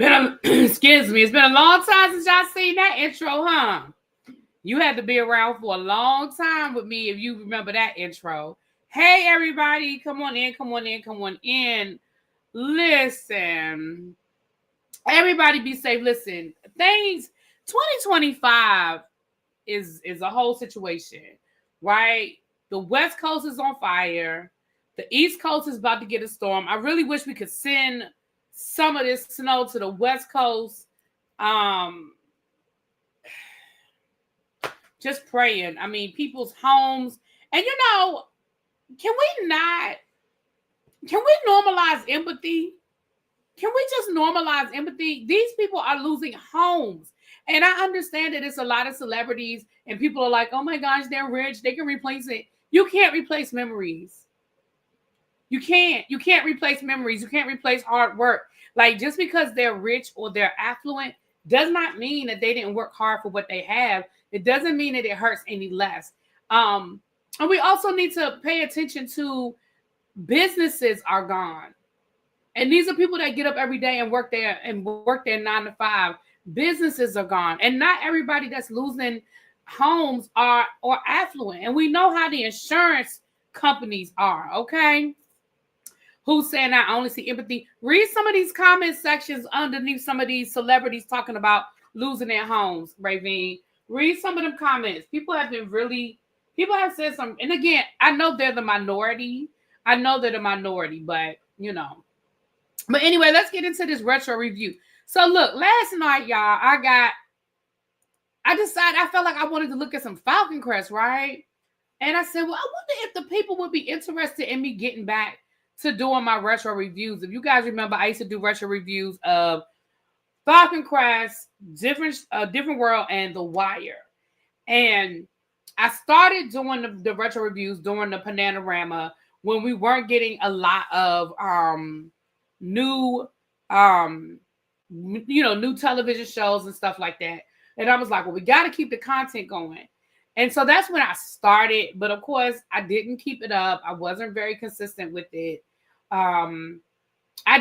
Excuse me. It's been a long time since y'all seen that intro, huh? You had to be around for a long time with me if you remember that intro. Hey, everybody. Come on in, come on in, come on in. Listen. Everybody be safe. Listen, 2025 is a whole situation, right? The West Coast is on fire. The East Coast is about to get a storm. I really wish we could send some of this snow to the West Coast. Just praying. I mean, people's homes. And can we normalize empathy? Can we just normalize empathy? These people are losing homes. And I understand that it's a lot of celebrities and people are like, oh my gosh, they're rich. They can replace it. You can't replace memories. You can't replace memories. You can't replace hard work. Like, just because they're rich or they're affluent does not mean that they didn't work hard for what they have. It doesn't mean that it hurts any less. And we also need to pay attention to businesses are gone. And these are people that get up every day and work their 9 to 5. Businesses are gone. And not everybody that's losing homes are affluent. And we know how the insurance companies are, okay? Who's saying I only see empathy? Read some of these comment sections underneath some of these celebrities talking about losing their homes, Ravine. Read some of them comments. People have said something. And again, I know they're the minority. But, But anyway, let's get into this retro review. So look, last night, y'all, I decided I felt like I wanted to look at some Falcon Crest, right? And I said, well, I wonder if the people would be interested in me getting back to doing my retro reviews. If you guys remember, I used to do retro reviews of Falcon Crest, Different World, and The Wire. And I started doing the retro reviews during the Panorama when we weren't getting a lot of new television shows and stuff like that. And I was like, well, we got to keep the content going. And so that's when I started. But of course, I didn't keep it up. I wasn't very consistent with it. I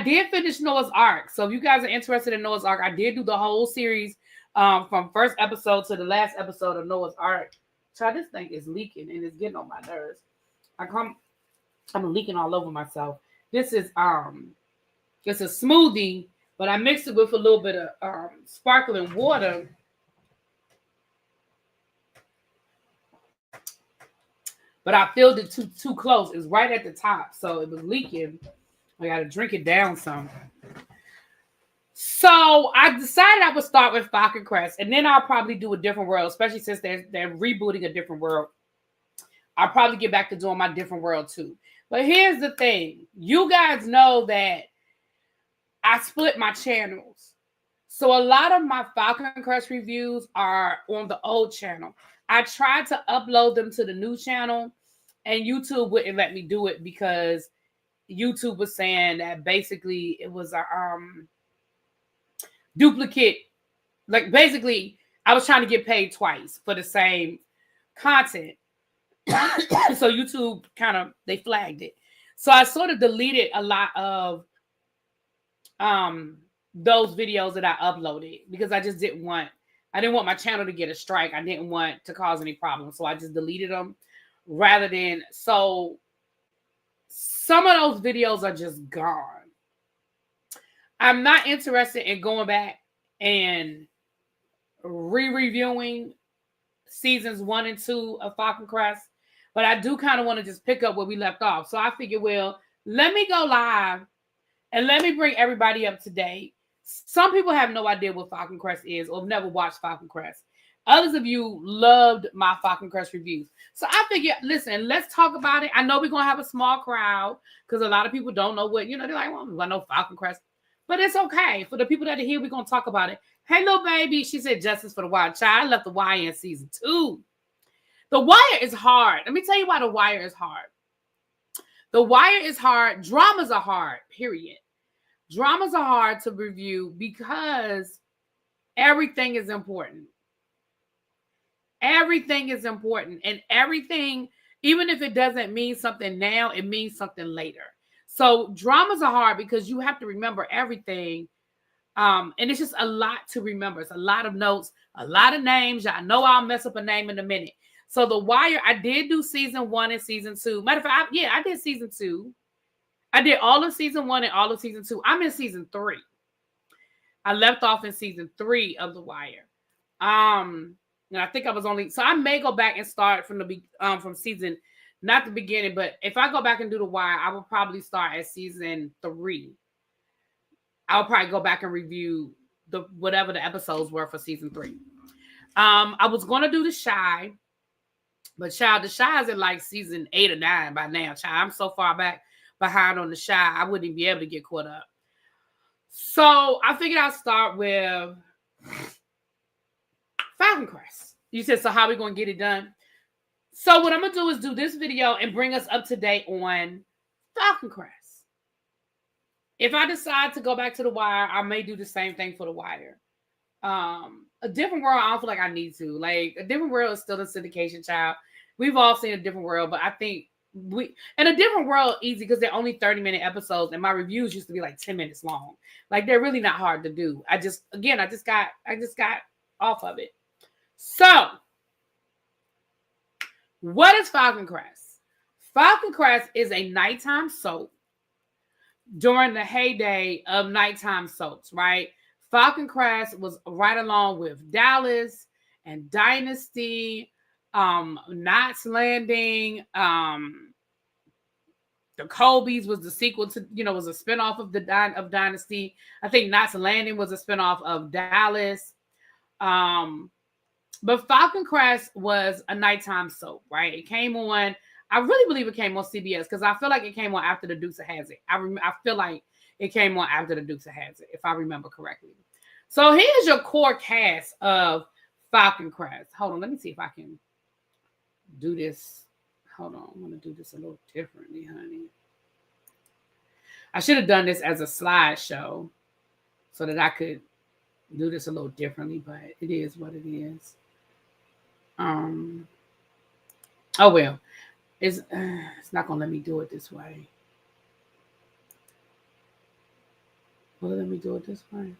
did finish Noah's Ark. So if you guys are interested in Noah's Ark, I did do the whole series from first episode to the last episode of Noah's Ark. Child, this thing is leaking and it's getting on my nerves. I'm leaking all over myself. This is it's a smoothie, but I mixed it with a little bit of sparkling water. But I filled it too close. It's right at the top, so it was leaking. I got to drink it down some. So I decided I would start with Falcon Crest, and then I'll probably do a Different World, especially since they're rebooting a Different World. I'll probably get back to doing my Different World too. But here's the thing. You guys know that I split my channels. So a lot of my Falcon Crest reviews are on the old channel. I tried to upload them to the new channel, and YouTube wouldn't let me do it because YouTube was saying that basically it was a duplicate. Like, basically, I was trying to get paid twice for the same content. So YouTube they flagged it. So I sort of deleted a lot of those videos that I uploaded because I didn't want my channel to get a strike. I didn't want to cause any problems. So I just deleted them so some of those videos are just gone. I'm not interested in going back and re-reviewing seasons 1 and 2 of Falcon Crest, but I do kind of want to just pick up where we left off. So I figured, well, let me go live and let me bring everybody up to date. Some people have no idea what Falcon Crest is or have never watched Falcon Crest. Others of you loved my Falcon Crest reviews. So I figured, listen, let's talk about it. I know we're going to have a small crowd because a lot of people don't know what, they're like, well, I know Falcon Crest. But it's okay. For the people that are here, we're going to talk about it. Hey, little baby, she said justice for the Wire. Child, I left The Wire in season 2. The Wire is hard. Let me tell you why The Wire is hard. The Wire is hard. Dramas are hard, period. Dramas are hard to review because everything is important. Everything is important. And everything, even if it doesn't mean something now, it means something later. So dramas are hard because you have to remember everything And it's just a lot to remember. It's a lot of notes, a lot of names. Y'all know I'll mess up a name in a minute. So The Wire, I did do season 1 and season 2. Matter of fact, I did season 2. I did all of season 1 and all of season 2. I'm in season 3. I left off in season 3 of The Wire. And I think I was only, so I may go back and start from season, not the beginning, but if I go back and do The Wire, I will probably start at season 3. I'll probably go back and review whatever the episodes were for season 3. I was going to do The Chi, but child, The Chi is in like season 8 or 9 by now. Child, I'm so far behind on The Chi, I wouldn't even be able to get caught up. So I figured I'd start with Falcon Crest. You said, so how are we going to get it done? So what I'm going to do is do this video and bring us up to date on Falcon Crest. If I decide to go back to The Wire, I may do the same thing for The Wire. A Different World, I don't feel like I need to. Like, A Different World is still a syndication, child. We've all seen A Different World, but I think and A Different World easy because they're only 30-minute episodes, and my reviews used to be like 10 minutes long. Like, they're really not hard to do. I just got off of it. So, what is Falcon Crest? Falcon Crest is a nighttime soap during the heyday of nighttime soaps, right? Falcon Crest was right along with Dallas and Dynasty, Knots Landing, the Colbys was the sequel to, was a spinoff of Dynasty. I think Knots Landing was a spinoff of Dallas. But Falcon Crest was a nighttime soap, right? It came on, I really believe it came on CBS because I feel like it came on after the Dukes of Hazzard. I feel like it came on after the Dukes of Hazzard, if I remember correctly. So here's your core cast of Falcon Crest. Hold on, let me see if I can do this. Hold on, I'm going to do this a little differently, honey. I should have done this as a slideshow so that I could do this a little differently, but it is what it is. Oh well, it's not gonna let me do it this way. Will it let me do it this way?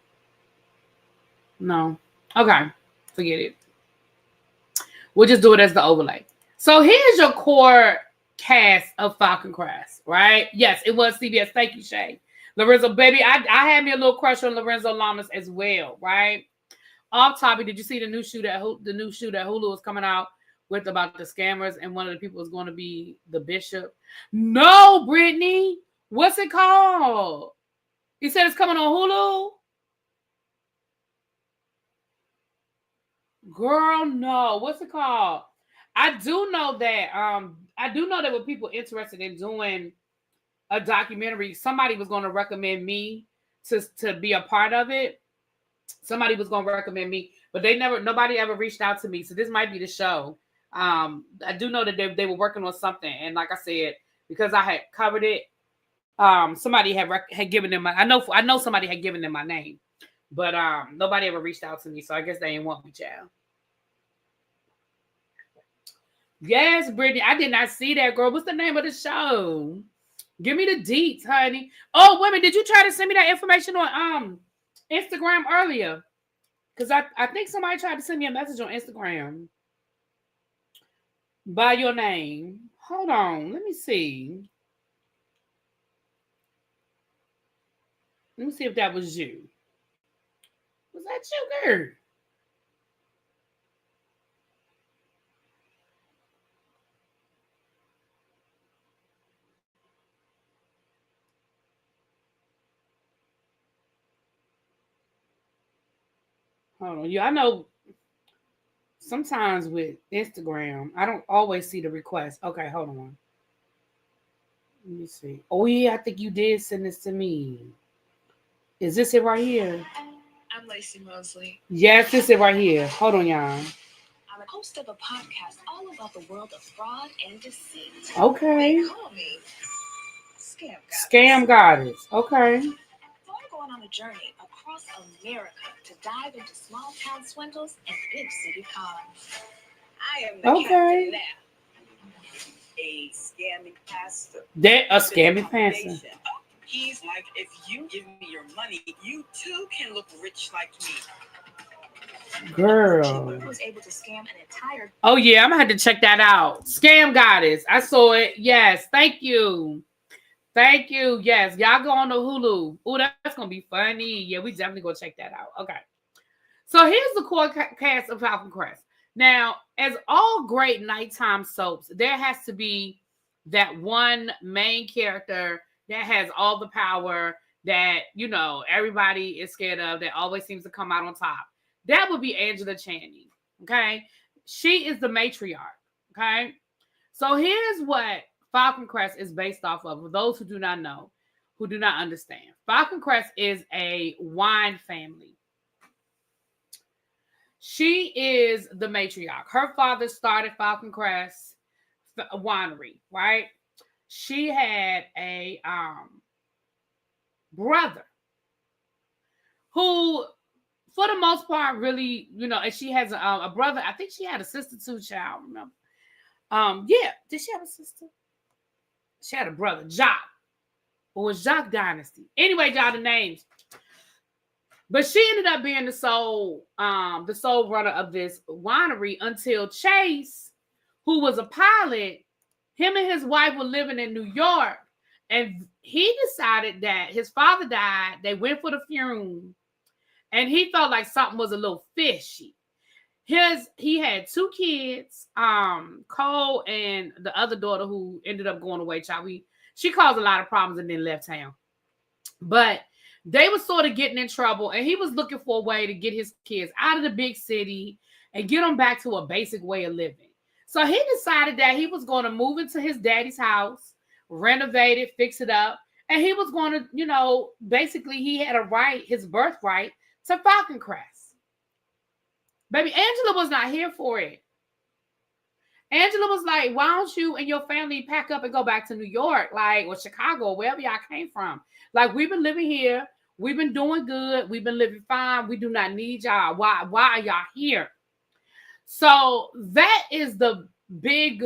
No. Okay, forget it. We'll just do it as the overlay. So here's your core cast of Falcon Crest, right? Yes, it was CBS. Thank you, Shay. Lorenzo, baby, I had me a little crush on Lorenzo Lamas as well, right? Off topic, did you see the new shoe that Hulu was coming out with about the scammers, and one of the people was going to be the bishop? No, Brittany. What's it called? You said it's coming on Hulu? Girl, no. What's it called? I do know that with people interested in doing a documentary, somebody was going to recommend me to be a part of it. Somebody was going to recommend me, but nobody ever reached out to me. So this might be the show. I do know that they were working on something. And like I said, because I had covered it, somebody had given them I know somebody had given them my name, but nobody ever reached out to me. So I guess they didn't want me, child. Yes, Brittany, I did not see that, girl. What's the name of the show? Give me the deets, honey. Oh, women, did you try to send me that information on Instagram earlier? Because I think somebody tried to send me a message on Instagram by your name. Hold on, let me see. Let me see if that was you. Was that you, girl? Hold on. Yeah, I know sometimes with Instagram, I don't always see the request. Okay, hold on. Let me see. Oh, yeah, I think you did send this to me. Is this it right here? I'm Lacey Mosley. Yes, this is it right here. Hold on, y'all. I'm a host of a podcast all about the world of fraud and deceit. Okay. They call me Scam Goddess. Okay. So I'm going on a journey across America to dive into small town swindles and big city cons. I am the captain now. A scamming pastor. A scamming pastor. He's like, if you give me your money, you too can look rich like me. Girl. Was able to scam an entire... Oh, yeah, I'm going to have to check that out. Scam Goddess. I saw it. Yes, thank you. Thank you. Yes, y'all go on the Hulu. Oh, that's going to be funny. Yeah, we definitely going to check that out. Okay. So here's the core cast of Falcon Crest. Now, as all great nighttime soaps, there has to be that one main character that has all the power that, you know, everybody is scared of, that always seems to come out on top. That would be Angela Channing, okay? She is the matriarch, okay? So here's what Falcon Crest is based off of. For those who do not know, who do not understand. Falcon Crest is a wine family. She is the matriarch. Her father started Falcon Crest winery, right? She had a brother who, for the most part, really, you know, and she has a brother. I think she had a sister too, child. Remember? Yeah. Did she have a sister? She had a brother, Jacques. Or was Jacques Dynasty? Anyway, y'all, the names. But she ended up being the sole runner of this winery until Chase, who was a pilot, him and his wife were living in New York, and he decided that his father died. They went for the funeral, and he felt like something was a little fishy. He had 2 kids, Cole and the other daughter who ended up going away. She caused a lot of problems and then left town. But they were sort of getting in trouble, and he was looking for a way to get his kids out of the big city and get them back to a basic way of living. So he decided that he was going to move into his daddy's house, renovate it, fix it up, and he was going to, you know, basically he had his birthright to Falcon Crest. Baby, Angela was not here for it. Angela was like, why don't you and your family pack up and go back to New York, like, or Chicago, wherever y'all came from? Like, we've been living here. We've been doing good. We've been living fine. We do not need y'all. Why are y'all here? So that is the big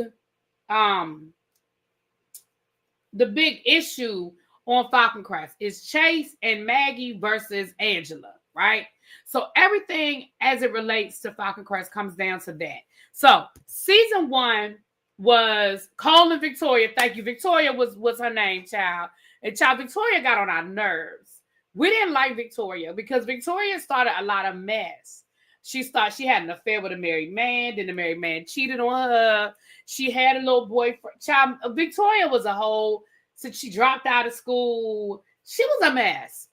issue on Falcon Crest is Chase and Maggie versus Angela, right? So everything as it relates to Falcon Crest comes down to that. So season 1 was Cole and Victoria. Thank you. Victoria was her name, child. And child, Victoria got on our nerves. We didn't like Victoria because Victoria started a lot of mess. She had an affair with a married man. Then the married man cheated on her. She had a little boyfriend. Child, Victoria was a whole, since she dropped out of school. She was a mess.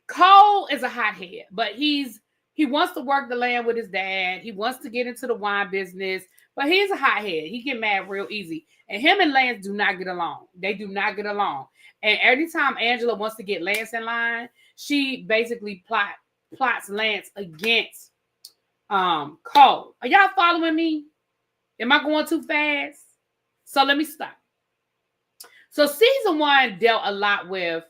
Cole is a hothead, but he wants to work the land with his dad. He wants to get into the wine business, but he's a hothead. He get mad real easy. And him and Lance do not get along. They do not get along. And every time Angela wants to get Lance in line, she basically plots Lance against Cole. Are y'all following me? Am I going too fast? So let me stop. So season 1 dealt a lot with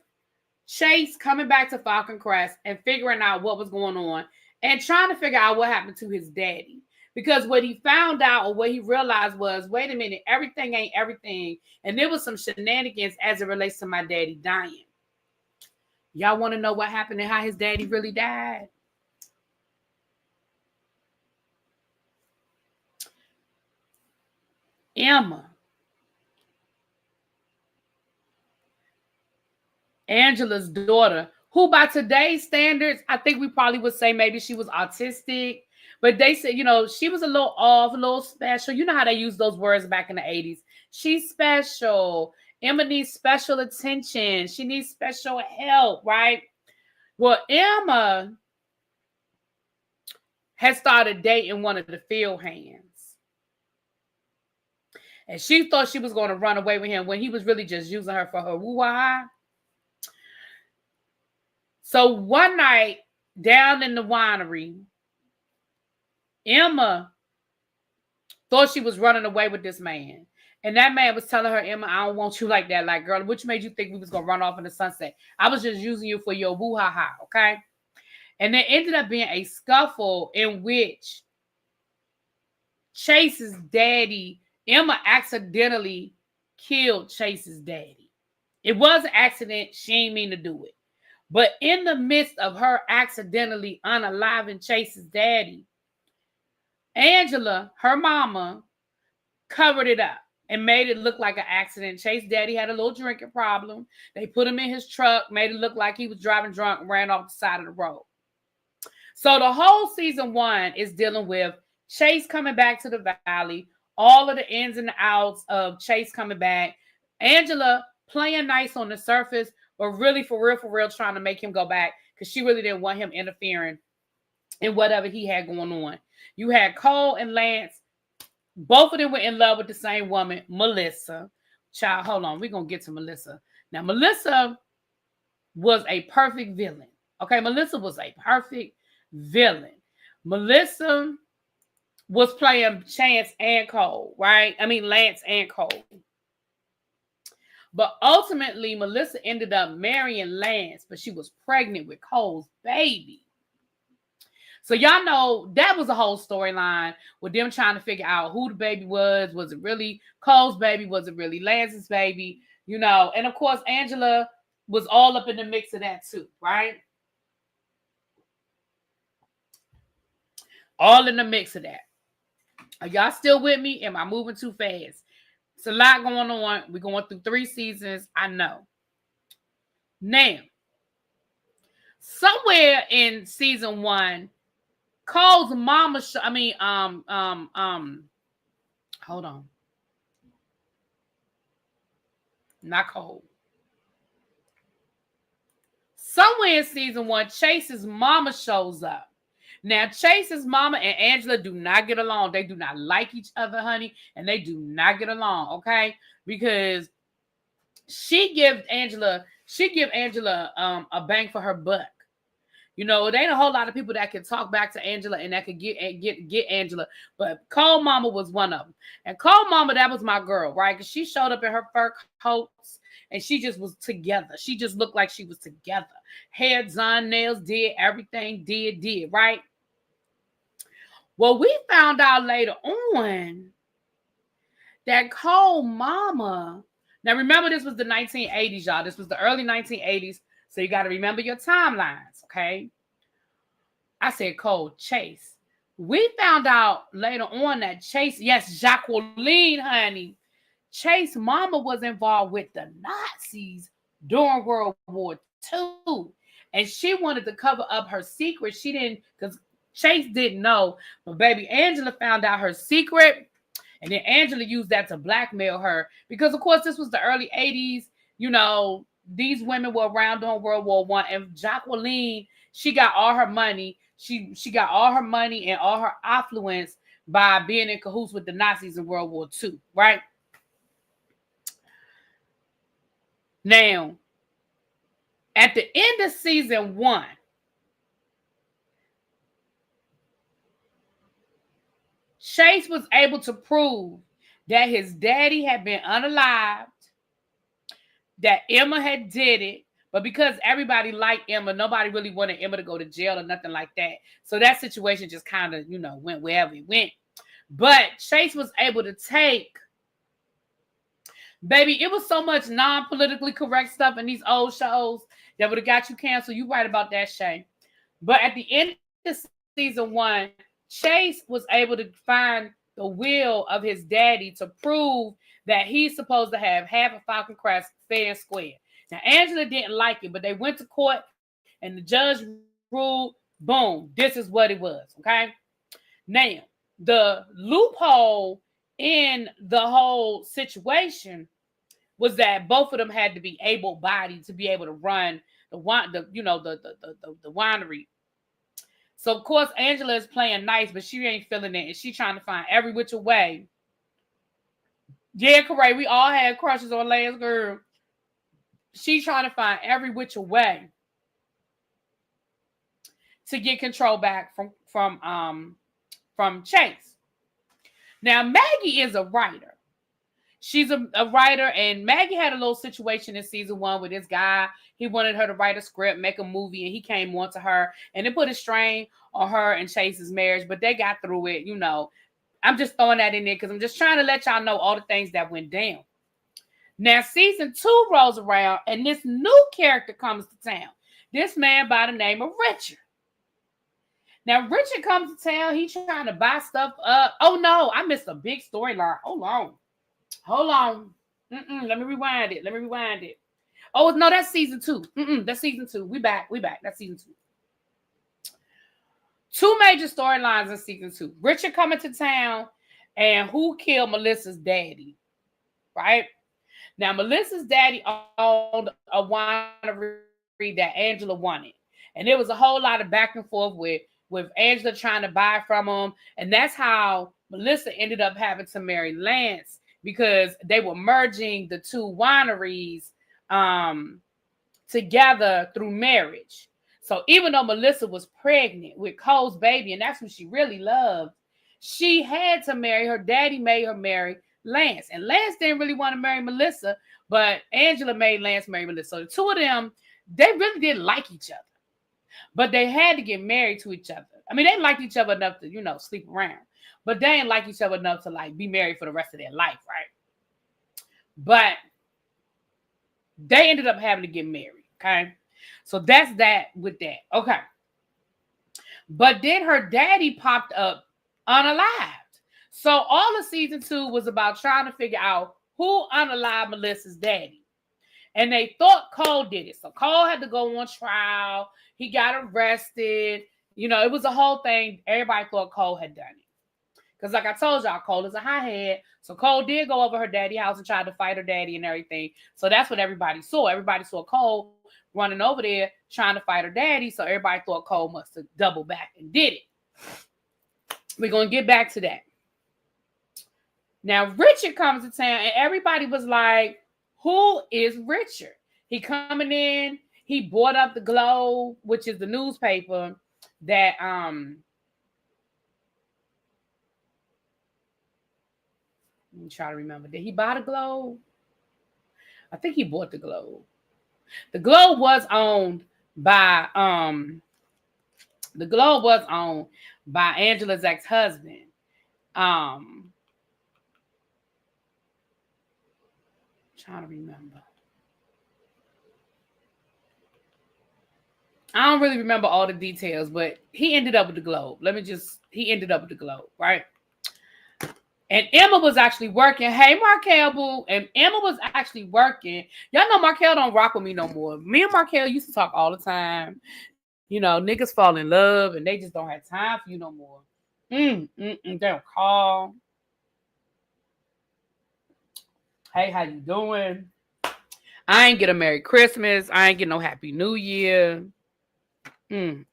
Chase coming back to Falcon Crest and figuring out what was going on and trying to figure out what happened to his daddy. Because what he found out or what he realized was, wait a minute, everything ain't everything. And there was some shenanigans as it relates to my daddy dying. Y'all want to know what happened and how his daddy really died? Emma, Angela's daughter, who by today's standards, I think we probably would say maybe she was autistic. But they said, you know, she was a little off, a little special. You know how they use those words back in the 80s. She's special. Emma needs special attention. She needs special help, right? Well, Emma had started dating one of the field hands. And she thought she was going to run away with him when he was really just using her for her woo-ha. So one night down in the winery, Emma thought she was running away with this man. And that man was telling her, Emma, I don't want you like that. Like, girl, which made you think we was going to run off in the sunset? I was just using you for your woo-ha-ha, okay? And there ended up being a scuffle in which Chase's daddy, Emma accidentally killed Chase's daddy. It was an accident. She ain't mean to do it. But in the midst of her accidentally unaliving Chase's daddy, Angela, her mama, covered it up and made it look like an accident. Chase's daddy had a little drinking problem. They put him in his truck, made it look like he was driving drunk, and ran off the side of the road. So the whole season 1 is dealing with Chase coming back to the valley, all of the ins and outs of Chase coming back, Angela playing nice on the surface, but really for real, trying to make him go back because she really didn't want him interfering in whatever he had going on. You had Cole and Lance. Both of them were in love with the same woman, Melissa. Child, hold on. We're going to get to Melissa. Now, Melissa was a perfect villain. Okay, Melissa was a perfect villain. Melissa was playing Chance and Cole, right? I mean, Lance and Cole. But ultimately, Melissa ended up marrying Lance, but she was pregnant with Cole's baby. So y'all know that was a whole storyline with them trying to figure out who the baby was. Was it really Cole's baby? Was it really Lance's baby? You know, and of course, Angela was all up in the mix of that too, right? All in the mix of that. Are y'all still with me? Am I moving too fast? It's a lot going on. We're going through 3 seasons. I know. Now, somewhere in season 1, Cole's mama, hold on. Not Cole. Somewhere in season 1, Chase's mama shows up. Now, Chase's mama and Angela do not get along. They do not like each other, honey, and they do not get along, okay? Because she give Angela a bang for her buck. You know, there ain't a whole lot of people that can talk back to Angela and that could get Angela. But Cole Mama was one of them. And Cole Mama, that was my girl, right? Because she showed up in her fur coats and she just was together. She just looked like she was together. Hair done, nails did, everything did, right? Well, we found out later on that Cole Mama, now remember this was the 1980s, y'all. This was the early 1980s. So you got to remember your timelines, okay? I said Chase. We found out later on that Chase, yes, Jacqueline, honey, Chase mama was involved with the Nazis during World War II. And she wanted to cover up her secret. She didn't, because Chase didn't know. But baby, Angela found out her secret. And then Angela used that to blackmail her. Because, of course, this was the early 80s. You know, these women were around during World War I. And Jacqueline, she got all her money. She got all her money and all her affluence by being in cahoots with the Nazis in World War II, right? Now, at the end of season 1, Chase was able to prove that his daddy had been unalived, that Emma had did it, but because everybody liked Emma, nobody really wanted Emma to go to jail or nothing like that. So that situation just kind of, went wherever it went. But Chase was able to take, baby, it was so much non-politically correct stuff in these old shows that would have got you canceled. You right about that, Shay. But at the end of season 1, Chase was able to find the will of his daddy to prove that he's supposed to have half of Falcon Crest fair and square. Now, Angela didn't like it, but they went to court and the judge ruled, boom, this is what it was, okay? Now, the loophole in the whole situation was that both of them had to be able-bodied to be able to run the winery. So, of course, Angela is playing nice, but she ain't feeling it, and she trying to find every which way. Yeah, correct. We all had crushes on Lance girl. She's trying to find every which way to get control back from Chase. Now, Maggie is a writer. She's a writer, and Maggie had a little situation in season 1 with this guy. He wanted her to write a script, make a movie, and he came on to her, and it put a strain on her and Chase's marriage, but they got through it, I'm just throwing that in there because I'm just trying to let y'all know all the things that went down. Now, season 2 rolls around, and this new character comes to town. This man by the name of Richard. Now, Richard comes to town. He's trying to buy stuff up. Oh, no. I missed a big storyline. Hold on. Let me rewind it. Oh, no, that's season 2. That's season 2. We back. That's season 2. 2 major storylines in season 2. Richard coming to town, and who killed Melissa's daddy, right? Now, Melissa's daddy owned a winery that Angela wanted. And there was a whole lot of back and forth with Angela trying to buy from him. And that's how Melissa ended up having to marry Lance, because they were merging the 2 wineries together through marriage. So even though Melissa was pregnant with Cole's baby, and that's who she really loved, she had to marry. Her daddy made her marry Lance. And Lance didn't really want to marry Melissa, but Angela made Lance marry Melissa. So the 2 of them, they really didn't like each other. But they had to get married to each other. I mean, they liked each other enough to, sleep around. But they didn't like each other enough to, be married for the rest of their life, right? But they ended up having to get married, okay? So that's that with that. Okay. But then her daddy popped up unalived. So all of season 2 was about trying to figure out who unalived Melissa's daddy. And they thought Cole did it. So Cole had to go on trial. He got arrested. It was a whole thing. Everybody thought Cole had done it. Because like I told y'all, Cole is a hothead. So Cole did go over her daddy's house and tried to fight her daddy and everything. So that's what everybody saw. Everybody saw Cole running over there trying to fight her daddy. So everybody thought Cole must have doubled back and did it. We're going to get back to that. Now, Richard comes to town, and everybody was like, who is Richard? He coming in. He bought up the Globe, which is the newspaper that let me try to remember. Did he buy the Globe? I think he bought the Globe. The Globe was owned by Angela's ex-husband. Trying to remember. I don't really remember all the details, but he ended up with the Globe. He ended up with the Globe, right? And Emma was actually working. Hey, Markel, boo. And Emma was actually working. Y'all know Markel don't rock with me no more. Me and Markel used to talk all the time. Niggas fall in love and they just don't have time for you no more. They don't call. Hey, how you doing? I ain't get a Merry Christmas. I ain't get no Happy New Year. That's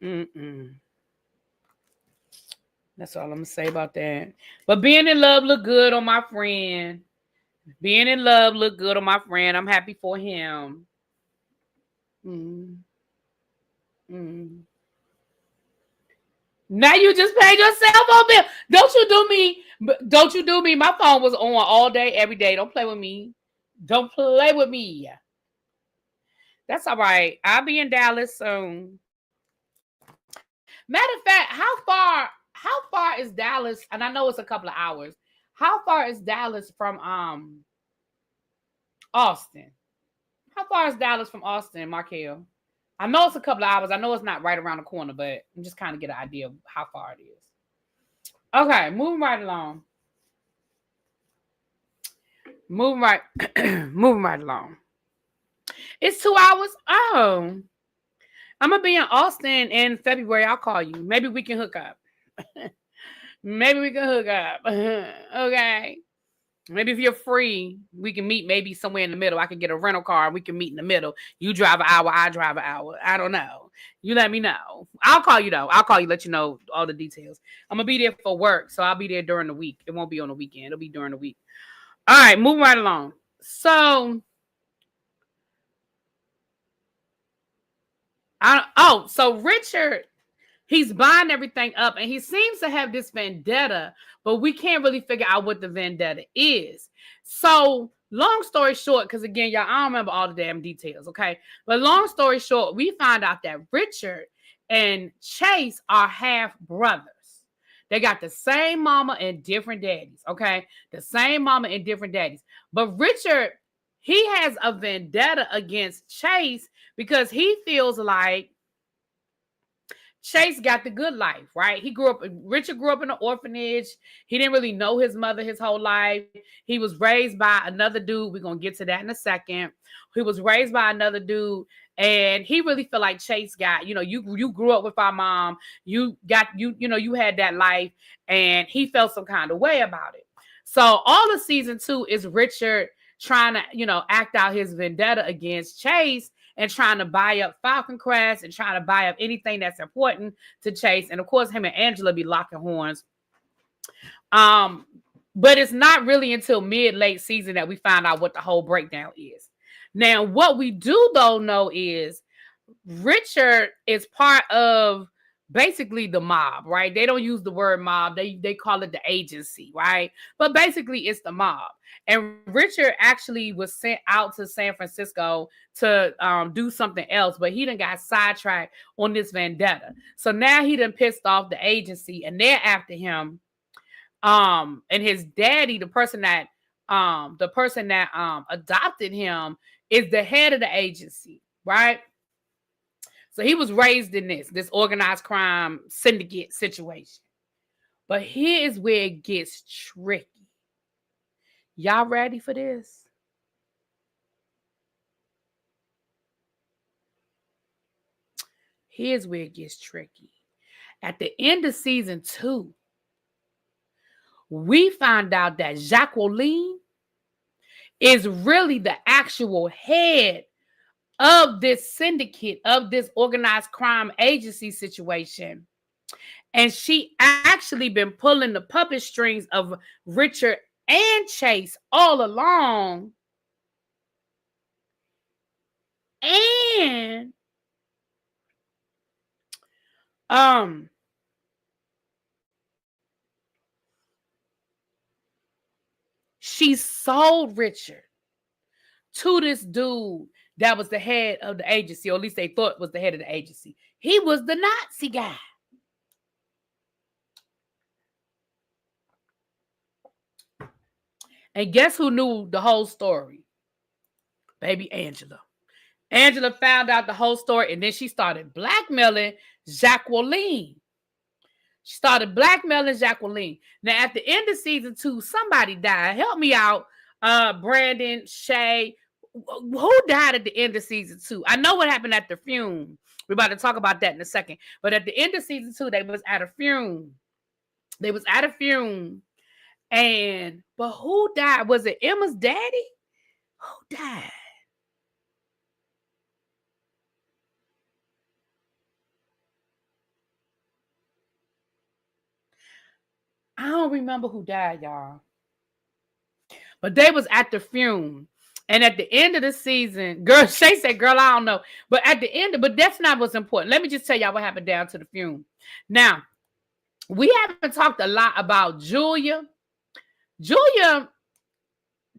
all I'm going to say about that. But being in love look good on my friend. I'm happy for him. Now you just paid your cell phone bill. Don't you do me. My phone was on all day, every day. Don't play with me. That's all right. I'll be in Dallas soon. Matter of fact, how far is Dallas? And I know it's a couple of hours. How far is Dallas from Austin? How far is Dallas from Austin, Markel? I know it's a couple of hours. I know it's not right around the corner, but I'm just kind of get an idea of how far it is. Okay, moving right along. Moving right along. It's 2 hours. Oh, I'm going to be in Austin in February. I'll call you. Maybe we can hook up. Okay. Maybe if you're free, we can meet maybe somewhere in the middle. I can get a rental car and we can meet in the middle. You drive an hour, I drive an hour. I don't know. You let me know. I'll call you though. Let you know all the details. I'm going to be there for work, so I'll be there during the week. It won't be on the weekend. It'll be during the week. All right, moving right along. So Richard, he's buying everything up and he seems to have this vendetta, but we can't really figure out what the vendetta is. So long story short, because again, y'all, I don't remember all the damn details, okay? But long story short, we find out that Richard and Chase are half brothers. They got the same mama and different daddies, okay? The same mama and different daddies. But Richard he has a vendetta against Chase because he feels like Chase got the good life, right? Richard grew up in an orphanage. He didn't really know his mother his whole life. He was raised by another dude. We're going to get to that in a second. He was raised by another dude, and he really felt like Chase got, you grew up with our mom. You had that life, and he felt some kind of way about it. So all of season 2 is Richard trying to, act out his vendetta against Chase and trying to buy up Falcon Crest and trying to buy up anything that's important to Chase. And of course, him and Angela be locking horns. But it's not really until mid-late season that we find out what the whole breakdown is. Now, what we do though know is Richard is part of basically the mob, right? They don't use the word mob. They call it the agency, right? But basically it's the mob. And Richard actually was sent out to San Francisco to do something else, but he done got sidetracked on this vendetta. So now he done pissed off the agency and they're after him. And his daddy, the person that adopted him is the head of the agency, right? So he was raised in this organized crime syndicate situation. But here's where it gets tricky. Y'all ready for this? Here's where it gets tricky. At the end of season 2, we find out that Jacqueline is really the actual head of this syndicate, of this organized crime agency situation. And she actually been pulling the puppet strings of Richard and Chase all along. And she sold Richard to this dude that was the head of the agency, or at least they thought was the head of the agency. He was the Nazi guy. And guess who knew the whole story? Baby Angela. Angela found out the whole story, and then she started blackmailing Jacqueline. She started blackmailing Jacqueline. Now, at the end of season 2, somebody died. Help me out, Brandon, Shay. Who died at the end of season 2? I know what happened at the fume. We're about to talk about that in a second. But at the end of season 2, they was at a fume. But who died? Was it Emma's daddy? Who died? I don't remember who died, y'all. But they was at the fume. And at the end of the season, Shay said, girl, I don't know. But at the end, but that's not what's important. Let me just tell y'all what happened down to the fume. Now, we haven't talked a lot about Julia. Julia,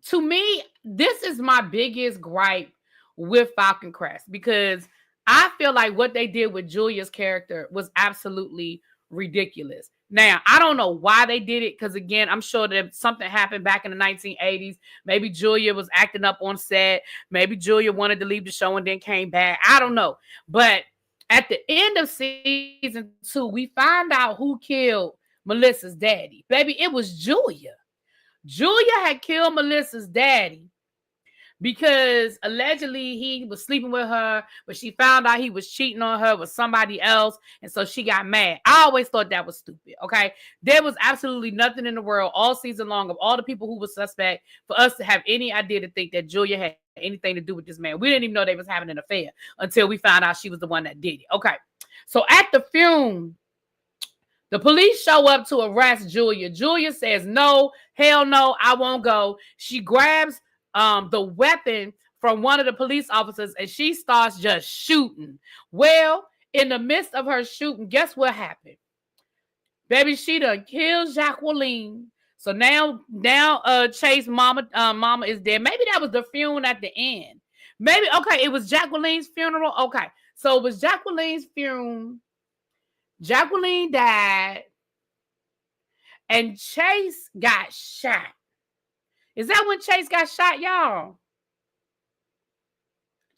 to me, this is my biggest gripe with Falcon Crest, because I feel like what they did with Julia's character was absolutely ridiculous. Now, I don't know why they did it, because again, I'm sure that something happened back in the 1980s. Maybe Julia was acting up on set. Maybe Julia wanted to leave the show and then came back. I don't know. But at the end of season 2, we find out who killed Melissa's daddy. Baby, it was Julia. Julia had killed Melissa's daddy because allegedly he was sleeping with her, but she found out he was cheating on her with somebody else, and so she got mad. I always thought that was stupid, okay? There was absolutely nothing in the world all season long of all the people who were suspect for us to have any idea to think that Julia had anything to do with this man. We didn't even know they was having an affair until we found out she was the one that did it, okay? So at the fume, the police show up to arrest Julia. Julia says, no, hell no, I won't go. She grabs the weapon from one of the police officers and she starts just shooting. Well, in the midst of her shooting, guess what happened? Baby, she done killed Jacqueline. So now Chase mama is dead. Maybe that was the funeral at the end. Maybe, okay, it was Jacqueline's funeral. Okay, so it was Jacqueline's funeral. Jacqueline died and Chase got shot. Is that when Chase got shot, y'all?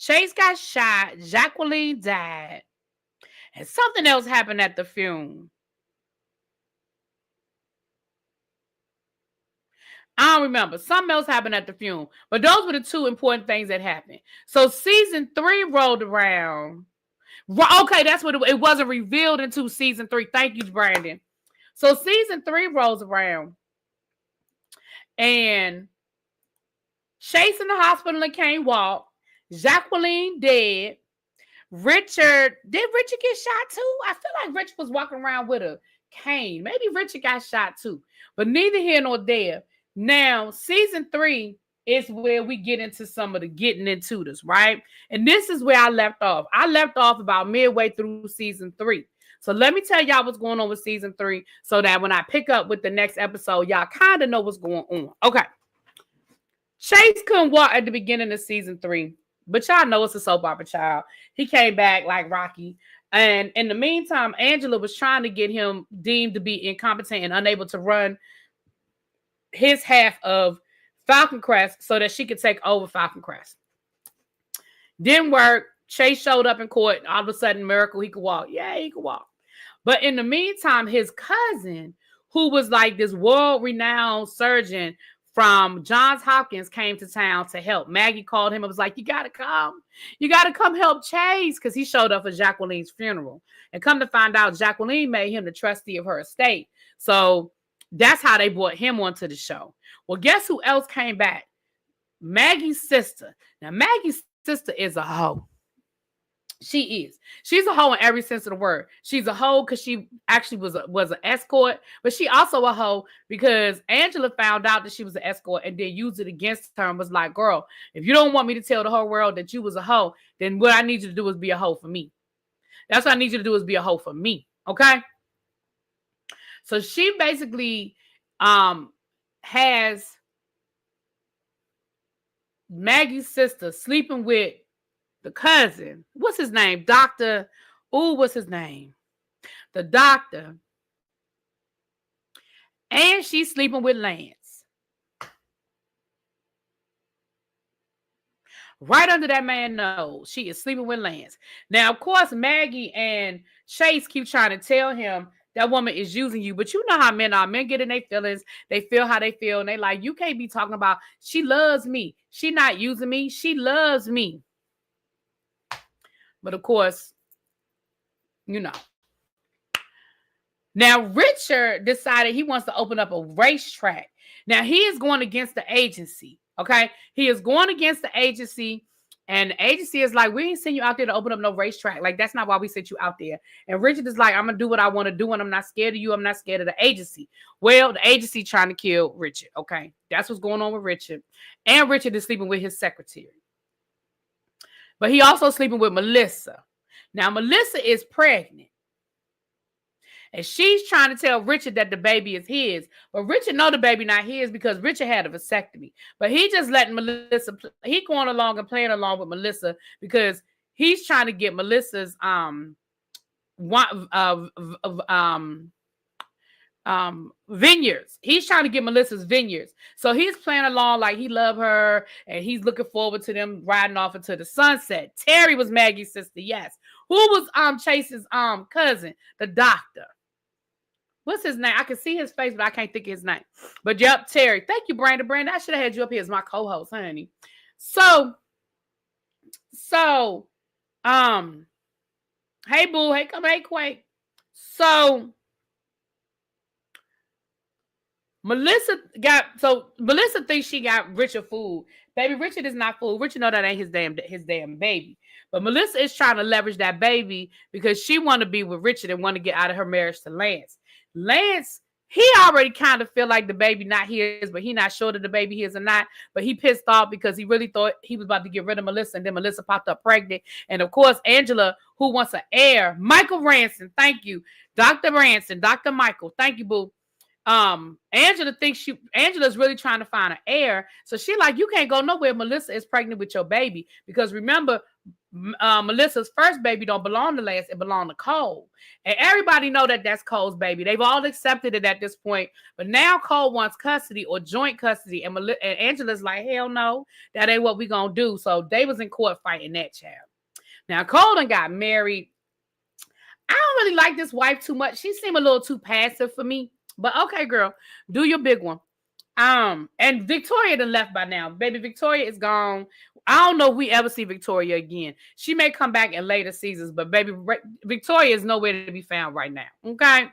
Chase got shot. Jacqueline died. And something else happened at the funeral. I don't remember. Something else happened at the funeral. But those were the two important things that happened. So season 3 rolled around. Okay, that's what it wasn't revealed into season 3. Thank you, Brandon. So season 3 rolls around. And Chase in the hospital and can't walk. Jacqueline dead. Did Richard get shot too? I feel like Richard was walking around with a cane. Maybe Richard got shot too. But neither here nor there. Now, season 3 is where we get into some of the getting into this, right? And this is where I left off. I left off about midway through season 3. So let me tell y'all what's going on with season 3 so that when I pick up with the next episode, y'all kind of know what's going on. Okay. Chase couldn't walk at the beginning of season 3, but y'all know it's a soap opera child. He came back like Rocky. And in the meantime, Angela was trying to get him deemed to be incompetent and unable to run his half of Falcon Crest so that she could take over Falcon Crest. Didn't work. Chase showed up in court. All of a sudden, miracle, he could walk. Yeah, he could walk. But in the meantime, his cousin, who was like this world-renowned surgeon from Johns Hopkins, came to town to help. Maggie called him and was like, you got to come. You got to come help Chase, because he showed up for Jacqueline's funeral. And come to find out, Jacqueline made him the trustee of her estate. So that's how they brought him onto the show. Well, guess who else came back? Maggie's sister. Now, Maggie's sister is a hoe. She is. She's a hoe in every sense of the word. She's a hoe because she actually was an escort, but she also a hoe because Angela found out that she was an escort and then used it against her and was like, girl, if you don't want me to tell the whole world that you was a hoe, then what I need you to do is be a hoe for me. That's what I need you to do is be a hoe for me. Okay? So she basically has Maggie's sister sleeping with the cousin. What's his name? What's his name? The doctor. And she's sleeping with Lance. Right under that man's nose, she is sleeping with Lance. Now, of course, Maggie and Chase keep trying to tell him that woman is using you. But you know how men are. Men get in their feelings. They feel how they feel. And they like, you can't be talking about, she loves me. She not using me. She loves me. But of course, you know. Now, Richard decided he wants to open up a racetrack. Now, he is going against the agency. Okay? He is going against the agency. And the agency is like, we ain't send you out there to open up no racetrack. Like, that's not why we sent you out there. And Richard is like, I'm going to do what I want to do. And I'm not scared of you. I'm not scared of the agency. Well, the agency trying to kill Richard. Okay? That's what's going on with Richard. And Richard is sleeping with his secretary. But he also sleeping with Melissa. Now, Melissa is pregnant. And she's trying to tell Richard that the baby is his. But Richard know the baby not his because Richard had a vasectomy. But he just letting Melissa, he going along and playing along with Melissa because he's trying to get Melissa's vineyards. He's trying to get Melissa's vineyards. So he's playing along like he love her and he's looking forward to them riding off into the sunset. Terry was Maggie's sister, yes. Who was Chase's cousin? The doctor. What's his name? I can see his face, but I can't think of his name. But yep, Terry. Thank you, Brandon. Brandon, I should have had you up here as my co-host, honey. So, hey, boo. Hey, come, hey, Quake. So, Melissa thinks she got Richard fooled. Baby, Richard is not fooled. Richard know that ain't his damn baby. But Melissa is trying to leverage that baby because she want to be with Richard and want to get out of her marriage to Lance. Lance, he already kind of feel like the baby not his, but he not sure that the baby his or not. But he pissed off because he really thought he was about to get rid of Melissa, and then Melissa popped up pregnant. And of course, Angela, who wants an heir, Michael Ranson, thank you, Dr. Ranson, Dr. Michael, thank you, boo. Angela's really trying to find an heir. So she like, you can't go nowhere. Melissa is pregnant with your baby because remember, Melissa's first baby don't belong to Lance. It belonged to Cole. And everybody know that that's Cole's baby. They've all accepted it at this point. But now Cole wants custody or joint custody. And Angela's like, hell no, that ain't what we gonna do. So they was in court fighting that child. Now Cole done got married. I don't really like this wife too much. She seemed a little too passive for me. But okay, girl, do your big one. And Victoria done left by now. Baby Victoria is gone. I don't know if we ever see Victoria again. She may come back in later seasons, but baby Victoria is nowhere to be found right now. Okay.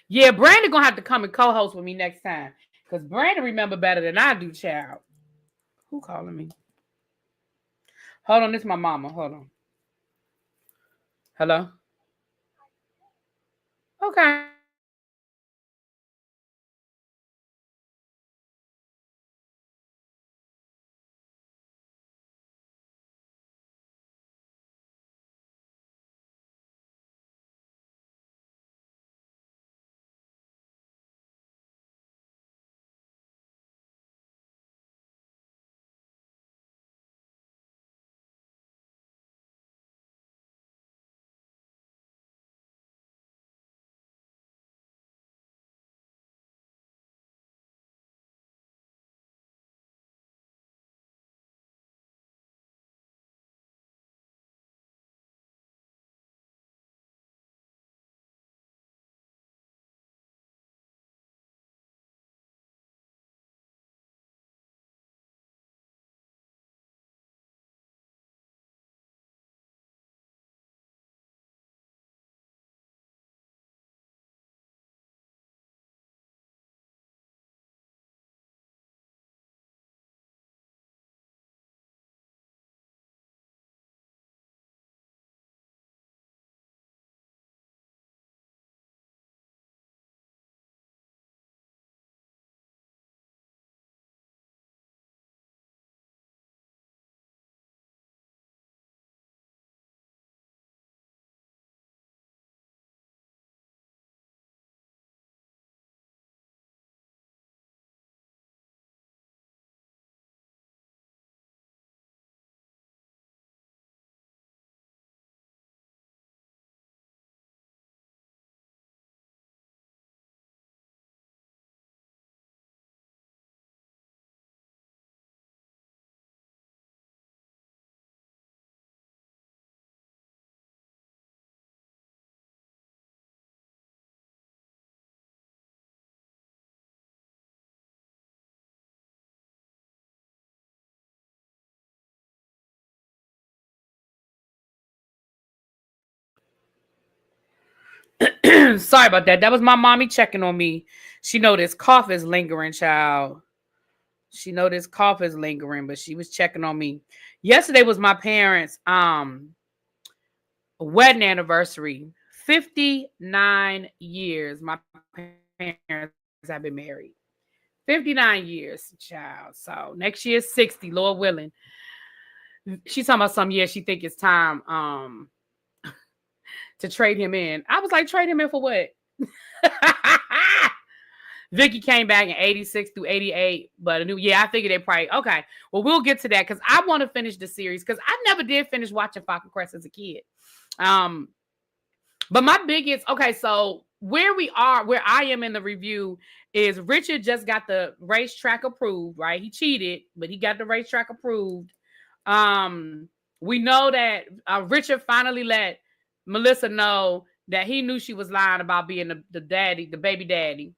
Yeah, Brandon gonna have to come and co-host with me next time. Because Brandon remember better than I do, child. Who calling me? Hold on, this is my mama. Hold on. Hello? Okay. Sorry about that. That was my mommy checking on me. She know this cough is lingering, child. She know this cough is lingering, but she was checking on me. Yesterday was my parents' wedding anniversary. 59 years my parents have been married. 59 years, child. So next year 60, Lord willing. She's talking about some years she think it's time to trade him in. I was like, trade him in for what? Vicky came back in 86 through 88, but I figured they probably, okay. Well, we'll get to that because I want to finish the series because I never did finish watching Falcon Crest as a kid. But my biggest, okay, so where I am in the review is Richard just got the racetrack approved, right? He cheated, but he got the racetrack approved. We know that Richard finally let Melissa know that he knew she was lying about being the daddy, the baby daddy.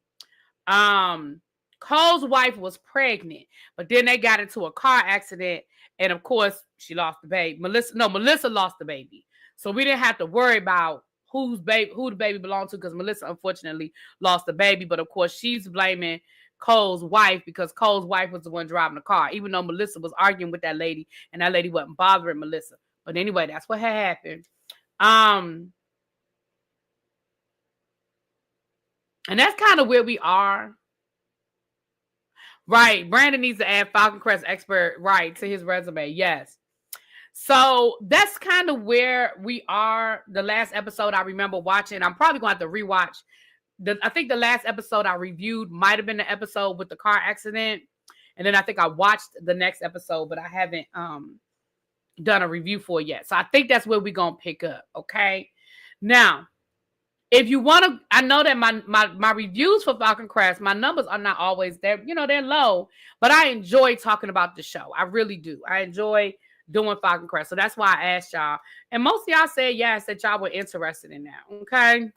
Cole's wife was pregnant, but then they got into a car accident, and of course, she lost the baby. Melissa lost the baby. So we didn't have to worry about who the baby belonged to because Melissa unfortunately lost the baby. But of course, she's blaming Cole's wife because Cole's wife was the one driving the car, even though Melissa was arguing with that lady, and that lady wasn't bothering Melissa. But anyway, that's what had happened. And that's kind of where we are. Right. Brandon needs to add Falcon Crest expert, right, to his resume. Yes. So that's kind of where we are. The last episode I remember watching, I'm probably going to have to rewatch. I think the last episode I reviewed might have been the episode with the car accident. And then I think I watched the next episode, but I haven't done a review for it yet. So I think that's where we're going to pick up. Okay. Now, if you want to, I know that my reviews for Falcon Crest, my numbers are not always there. You know, they're low, but I enjoy talking about the show. I really do. I enjoy doing Falcon Crest. So that's why I asked y'all. And most of y'all said yes, that y'all were interested in that. Okay.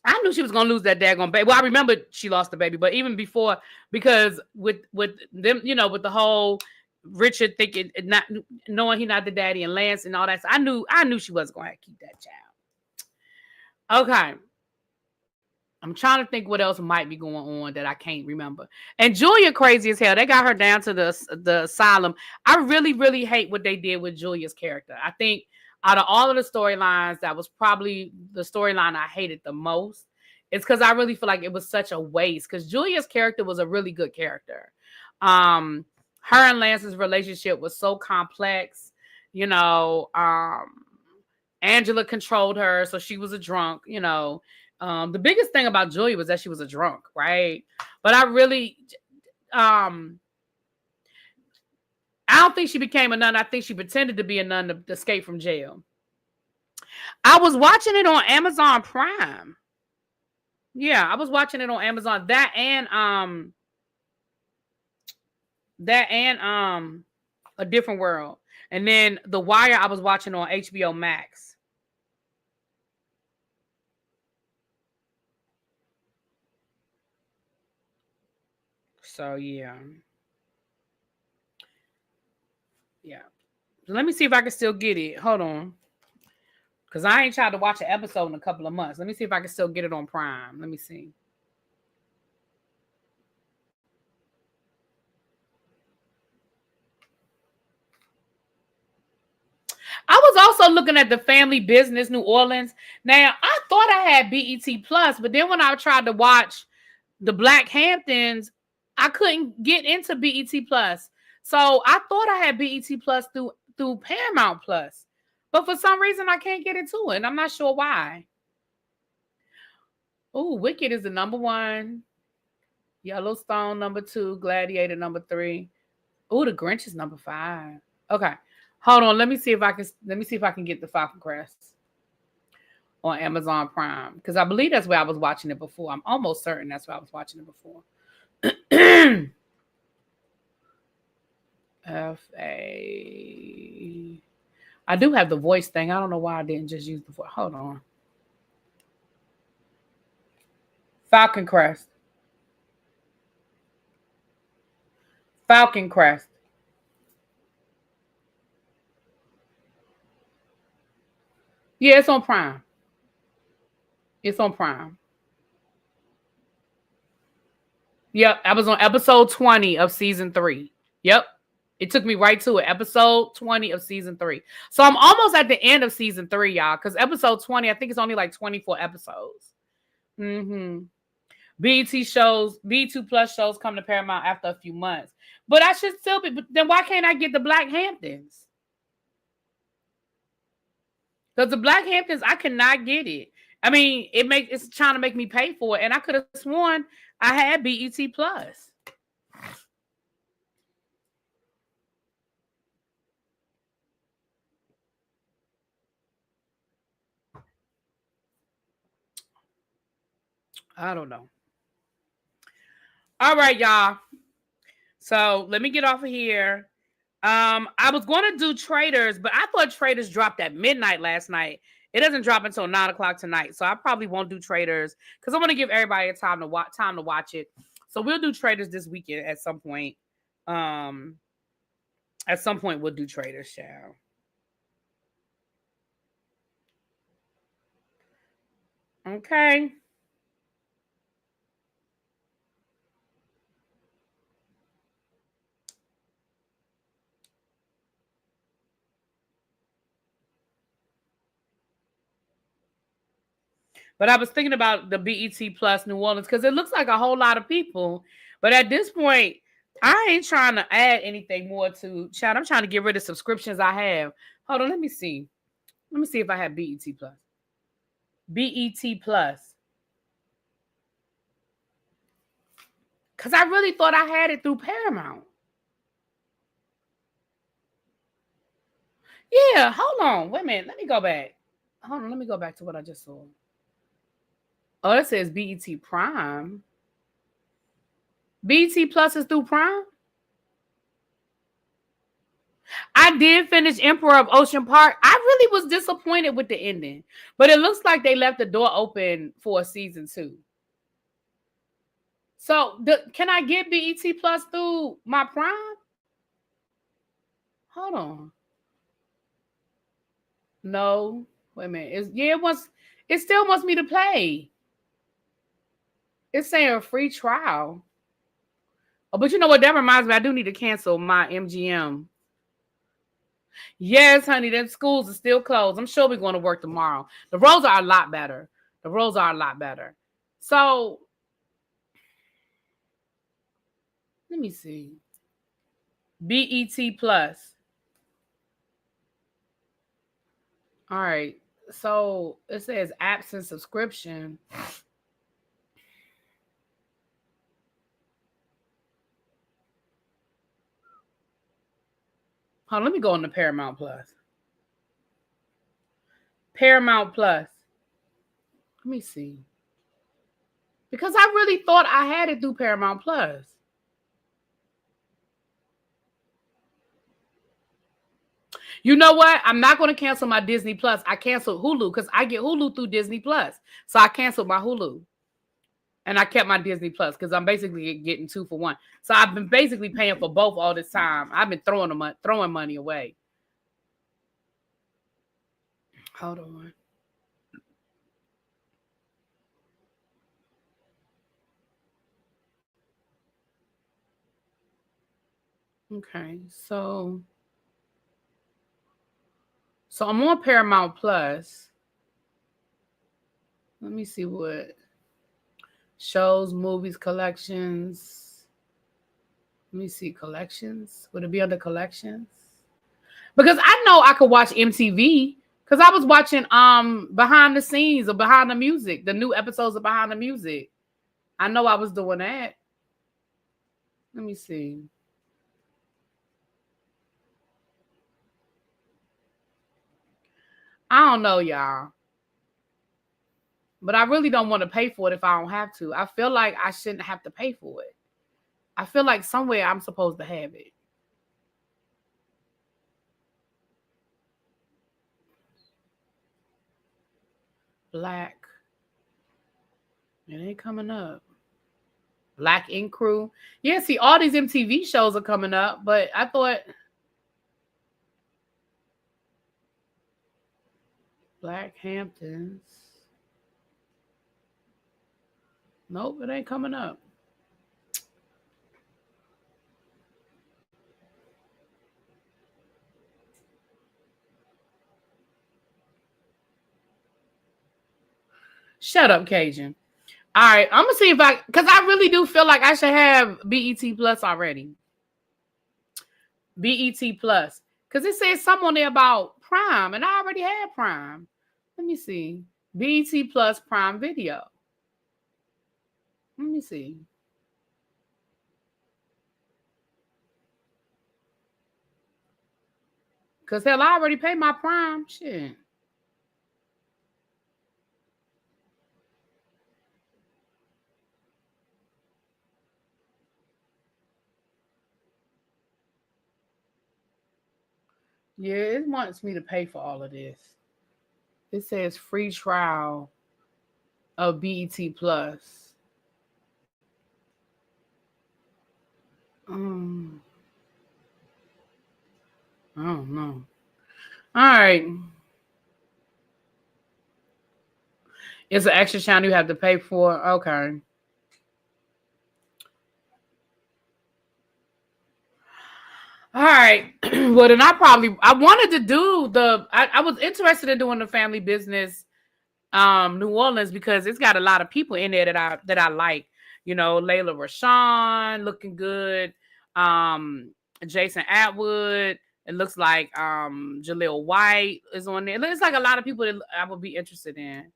I knew she was gonna lose that daggone baby. Well, I remember she lost the baby, but even before, because with them, you know, with the whole Richard thinking, not knowing he's not the daddy, and Lance and all that, so I knew she wasn't gonna keep that child. Okay, I'm trying to think what else might be going on that I can't remember. And Julia crazy as hell. They got her down to the asylum. I really, really hate what they did with Julia's character. I think out of all of the storylines, that was probably the storyline I hated the most. It's because I really feel like it was such a waste. Because Julia's character was a really good character. Her and Lance's relationship was so complex. You know, Angela controlled her, so she was a drunk. You know, the biggest thing about Julia was that she was a drunk, right? But I really, I don't think she became a nun. I think she pretended to be a nun to escape from jail. I was watching it on Amazon Prime. Yeah, I was watching it on Amazon. That and A Different World. And then The Wire I was watching on HBO Max. So yeah. Yeah. Let me see if I can still get it. Hold on. Because I ain't tried to watch an episode in a couple of months. Let me see if I can still get it on Prime. Let me see. I was also looking at the Family Business New Orleans. Now, I thought I had BET Plus, but then when I tried to watch the Black Hamptons, I couldn't get into BET Plus. So I thought I had BET Plus through Paramount Plus. But for some reason, I can't get into it. And I'm not sure why. Oh, Wicked is the number 1. Yellowstone, number 2. Gladiator, number 3. Oh, The Grinch is number 5. Okay. Hold on. Let me see if I can get the Falcon Crest on Amazon Prime. Because I believe that's where I was watching it before. I'm almost certain that's where I was watching it before. FA. I do have the voice thing. I don't know why I didn't just use the voice. Hold on. Falcon Crest. Falcon Crest. Yeah, it's on Prime. It's on Prime. Yep, I was on episode 20 of season 3. Yep. It took me right to it. Episode 20 of season 3. So I'm almost at the end of season 3, y'all. Because episode 20, I think it's only like 24 episodes. BET Plus shows come to Paramount after a few months. But I should still be. But then why can't I get the Black Hamptons? Because the Black Hamptons, I cannot get it. I mean, it's trying to make me pay for it. And I could have sworn I had BET Plus. I don't know. All right, y'all. So let me get off of here. I was going to do Traders, but I thought Traders dropped at midnight last night. It doesn't drop until 9 o'clock tonight. So I probably won't do Traders because I want to give everybody time to watch it. So we'll do Traders this weekend at some point. At some point we'll do Traders, shall. Okay. But I was thinking about the BET Plus New Orleans because it looks like a whole lot of people. But at this point, I ain't trying to add anything more to chat. I'm trying to get rid of subscriptions I have. Hold on, let me see. Let me see if I have BET Plus. BET Plus. Because I really thought I had it through Paramount. Yeah, hold on. Wait a minute. Let me go back. Hold on. Let me go back to what I just saw. Oh, it says BET Prime. BET Plus is through Prime? I did finish Emperor of Ocean Park. I really was disappointed with the ending. But it looks like they left the door open for a season 2. So, can I get BET Plus through my Prime? Hold on. No. Wait a minute. It still wants me to play. It's saying a free trial. Oh, but you know what? That reminds me, I do need to cancel my MGM. Yes, honey, them schools are still closed. I'm sure we're going to work tomorrow. The roles are a lot better. So, let me see. BET Plus. All right. So, it says apps and subscription. Hold on, let me go on to Paramount Plus. Paramount Plus. Let me see. Because I really thought I had it through Paramount Plus. You know what? I'm not going to cancel my Disney Plus. I canceled Hulu because I get Hulu through Disney Plus. So I canceled my Hulu. And I kept my Disney Plus because I'm basically getting 2 for 1. So I've been basically paying for both all this time. I've been throwing money away. Hold on. Okay, so I'm on Paramount Plus. Let me see what shows, movies, collections. Let me see collections. Would it be under collections? Because I know I could watch MTV because I was watching behind the scenes or behind the music, the new episodes of Behind the Music. I know I was doing that. Let me see. I don't know, y'all. But I really don't want to pay for it if I don't have to. I feel like I shouldn't have to pay for it. I feel like somewhere I'm supposed to have it. Black. It ain't coming up. Black Ink Crew. Yeah, see, all these MTV shows are coming up, but I thought Black Hamptons. Nope, it ain't coming up. Shut up, Cajun. All right, I'm gonna see if because I really do feel like I should have BET Plus already. BET Plus, because it says something on there about Prime, and I already had Prime. Let me see. BET Plus Prime Video. Let me see. Because hell, I already paid my Prime. Shit. Yeah, it wants me to pay for all of this. It says free trial of BET Plus. I don't know. All right. It's an extra channel you have to pay for. Okay. All right. Well, then I wanted to do I was interested in doing the family business New Orleans because it's got a lot of people in there that I like. You know, Layla Rashawn looking good. Jason Atwood. It looks like Jaleel White is on there. It looks like a lot of people that I would be interested in.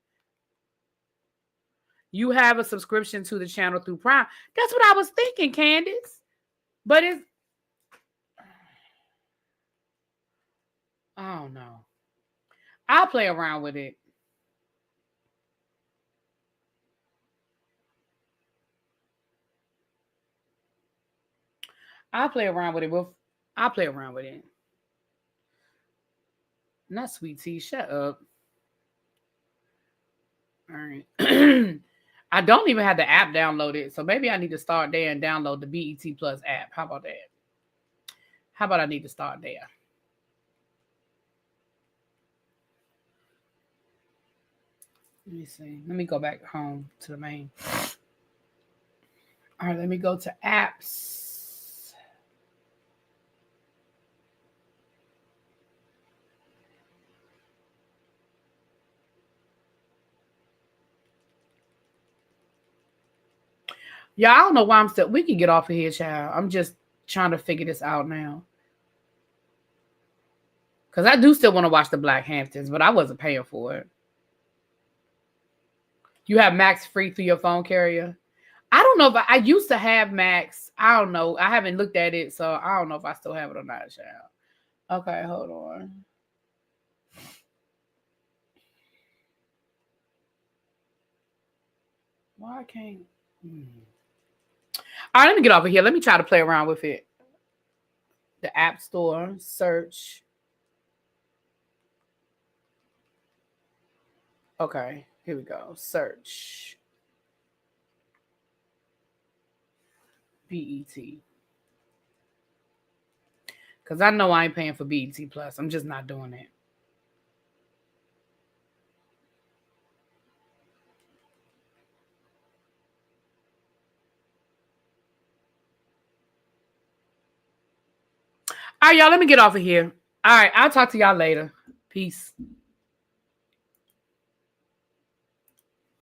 You have a subscription to the channel through Prime. That's what I was thinking, Candace. But it's, I don't know. I'll play around with it. I'll play around with it. I'll play around with it. Not Sweet Tea. Shut up. All right. I don't even have the app downloaded, so maybe I need to start there and download the BET Plus app. How about that? How about I need to start there? Let me see. Let me go back home to the main. All right, let me go to apps. Yeah, I don't know why I'm still. We can get off of here, child. I'm just trying to figure this out now. Because I do still want to watch the Black Hamptons, but I wasn't paying for it. You have Max free through your phone carrier? I don't know if I used to have Max. I don't know. I haven't looked at it, so I don't know if I still have it or not, child. Okay, hold on. Why I can't? All right, let me get off of here. Let me try to play around with it. The App Store, search. Okay, here we go. Search. BET. Because I know I ain't paying for BET Plus. I'm just not doing it. All right, y'all, let me get off of here. All right, I'll talk to y'all later. Peace.